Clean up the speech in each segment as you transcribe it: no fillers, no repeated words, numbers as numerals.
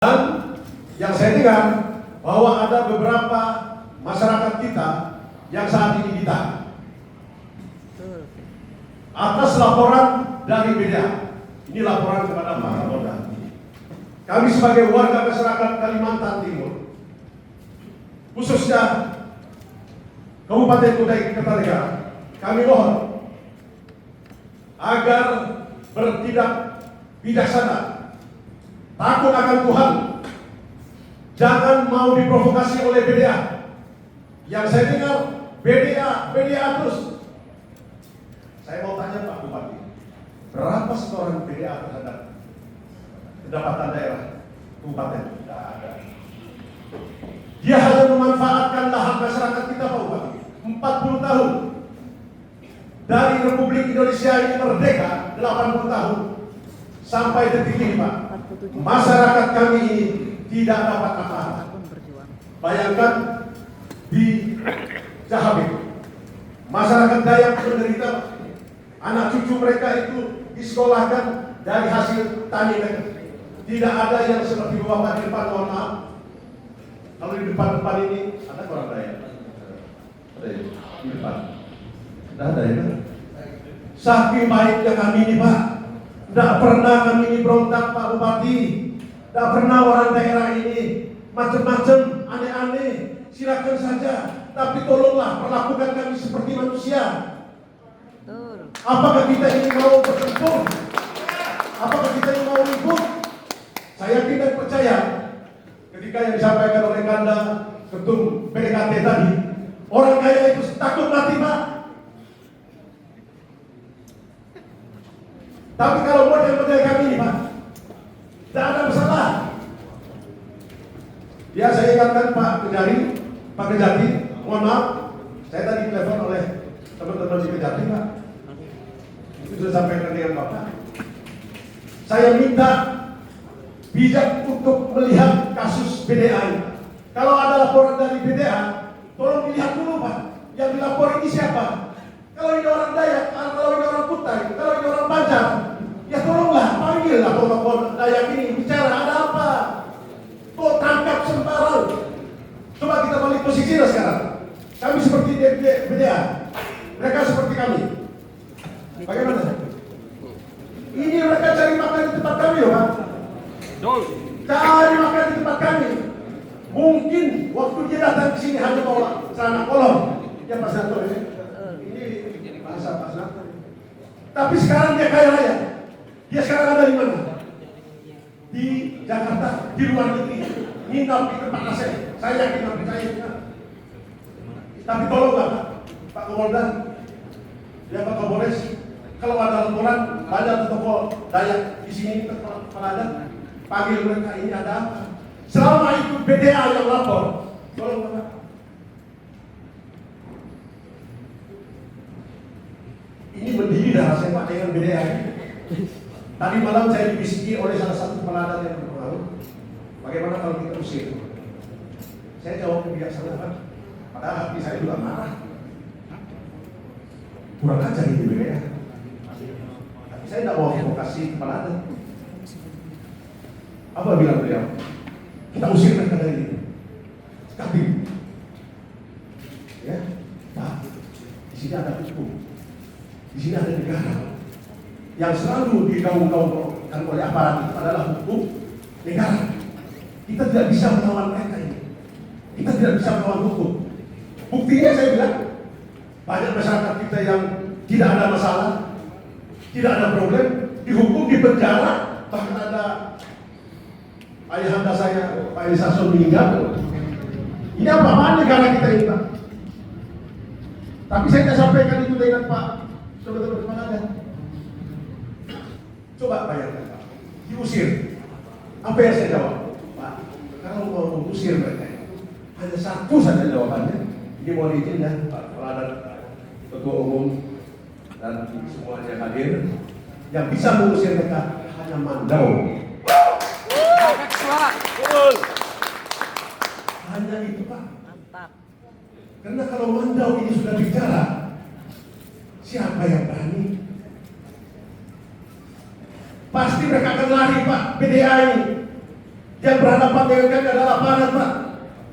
Dan yang saya dengar bahwa ada beberapa masyarakat kita yang saat ini ditahan atas laporan dari BDA. Ini laporan kepada Pak Kapolda. Kami sebagai warga masyarakat Kalimantan Timur, khususnya Kabupaten Kutai Kartanegara, kami mohon agar bertindak bijaksana, takut akan Tuhan, jangan mau diprovokasi oleh BDA. Yang saya dengar BDA terus. Saya mau tanya Pak Bupati, berapa setoran BDA terhadap pendapatan daerah kabupaten? Tidak ada. Dia hanya memanfaatkan lahan masyarakat kita Pak Bupati. 40 tahun dari Republik Indonesia ini merdeka, 80 tahun sampai detik ini Pak, masyarakat kami ini tidak dapat apa-apa. Bayangkan di Jahabit, masyarakat Dayak menderita, anak cucu mereka itu disekolahkan dari hasil tani mereka. Tidak ada yang seperti Bapak di depan, mohon maaf. Kalau di depan ini ada orang Dayak. Ada ya? Di depan. Tidak ada ya? Saking baiknya kami ini Pak. Tidak pernah kami ini berontak Pak Bupati. Tidak pernah orang daerah ini macam-macam, aneh-aneh. Silakan saja. Tapi tolonglah perlakukan kami seperti manusia. Apakah kita ini mau bertempur? Apakah kita ini mau ribut? Saya tidak percaya ketika yang disampaikan oleh Kanda Ketum PDKT tadi, orang kaya itu takut mati Pak. Tapi kalau model-model kami ini Pak, tidak ada masalah. Ya saya ingatkan Pak Kejati, mohon maaf, saya tadi telepon oleh teman-teman di Kejati Pak. Itu sudah sampaikan dengan Bapak. Saya minta bijak untuk melihat kasus BDA ini. Kalau ada laporan dari BDA, tolong dilihat dulu Pak. Yang dilapor ini siapa? Kalau ini orang Dayak, kalau ini orang Kutai, kalau ini orang Banjar, ya tolonglah panggil lapor Dayak ini bicara ada apa. Kok tangkap sembarang. Coba kita balik posisinya sekarang. Kami seperti BDA, mereka seperti kami. Bagaimana? Ini mereka cari makan di tempat kami loh Pak. Cari makan di tempat kami. Mungkin waktu dia datang ke sini hanya bawa celana kolor. Ya Pak Santo ini. Ini bahasa Pak Santo. Tapi sekarang dia kaya raya. Dia sekarang ada di mana? Di Jakarta, di luar negeri. Nginap di tempat aset. Saya yakin dan percaya. Tapi tolonglah Pak Kapolda, ya Pak Kapolres, kalau ada laporan banyak toko Dayak di sini ada, panggil mereka ini ada apa? Selama itu BDA yang lapor, tolong Pak. Ini mendidih darah saya Pak dengan BDA. Tadi malam saya dibisiki oleh salah satu peladan yang berpengaruh. Bagaimana kalau kita usir? Saya jawab kebijaksanaan Pak. Padahal hati saya juga marah. Kurang ajar ini BDA. Tapi saya tidak mau provokasi peladan. Apa bilang beliau? Kita usir mereka dari ini. Tapi, ya, Pak, di sini ada hukum, di sini ada negara yang selalu digaung-gaungkan oleh aparat itu adalah hukum negara. Kita tidak bisa melawan mereka ini. Kita tidak bisa melawan hukum. Buktinya saya bilang, banyak masyarakat kita yang tidak ada masalah, tidak ada problem, dihukum, dipenjara, bahkan ada ayahanda saya, Pak Edi Sasso meninggal. Ini apa-apaan negara kita ini Pak? Tapi saya tidak sampaikan itu dengan Pak teman-teman pengadilan. Coba bayangkan Pak, diusir. Apa yang saya jawab? Pak, kalau mau mengusir mereka, hanya satu saja jawabannya. Ini mohon izin ya Pak Peladan, Ketua Umum dan semuanya hadir. Yang bisa mengusir mereka hanya Mandau. Hanya itu Pak. Mantap. Karena kalau Mandau ini sudah bicara, siapa yang berani? Pasti mereka akan lari Pak, BDA ini. Yang berhadapan dengan kami adalah aparat, Pak.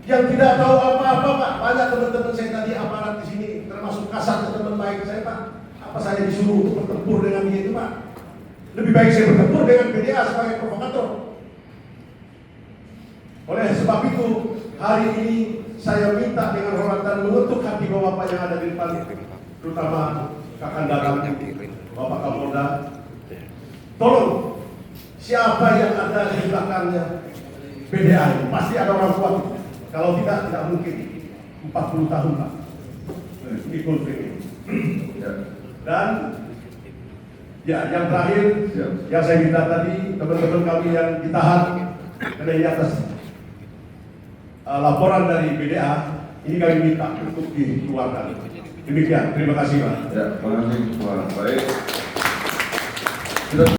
Yang tidak tahu apa-apa, Pak. Banyak teman-teman saya tadi aparat di sini, termasuk kasat teman baik saya, Pak. Apa saya disuruh untuk bertempur dengan dia itu, Pak? Lebih baik saya bertempur dengan PDA sebagai provokator. Oleh sebab itu, hari ini saya minta dengan hormat dan mengetuk hati Bapak yang ada di depan, terutama Kakandara, Bapak Kapolda. Tolong, siapa yang ada di belakangnya PDA ini? Pasti ada orang kuat. Kalau tidak mungkin 40 tahun, Pak. Ini konflik ini. Dan ya, yang terakhir yang saya minta tadi, teman-teman kami yang ditahan karena di atas laporan dari BDA, ini kami minta untuk dikeluarkan. Demikian, terima kasih, Pak. Ya, terima kasih, Pak. Baik.